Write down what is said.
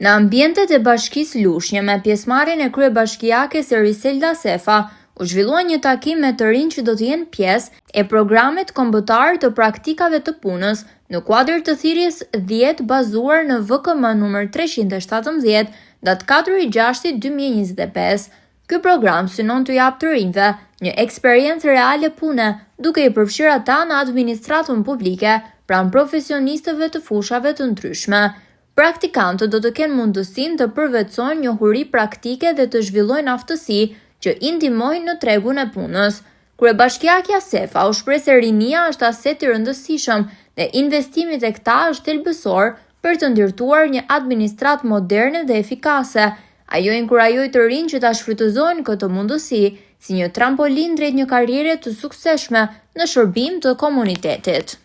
Në ambientet e Bashkisë Lushnjë me pjesëmarrjen e kryebashkiakes Eriselda Sefa, u zhvillua një takim me të rinj që do të jenë pjesë e programit kombëtar të praktikave të punës në kuadër të thirrjes 10 bazuar në VKM numër 317 datë 4/6/2025. Ky program synon të japë të rinjve një eksperiencë reale pune, duke i përfshirë ata në administratën publike pranë profesionistëve të fushave të ndryshme. Praktikantët do të kenë mundësinë të përvetësojnë njohuri praktike dhe të zhvillojnë aftësi që i ndihmojnë në tregun e punës. Kryebashkiakja Sefa u shpreh se rinia është aset i rëndësishëm dhe investimi tek ta është thelbësor për të ndërtuar një administratë moderne dhe efikase. Ajo inkurajoi të rinj që ta shfrytëzojnë këtë mundësi si një trampolin drejt një karriere të suksesshme në shërbim të komunitetit.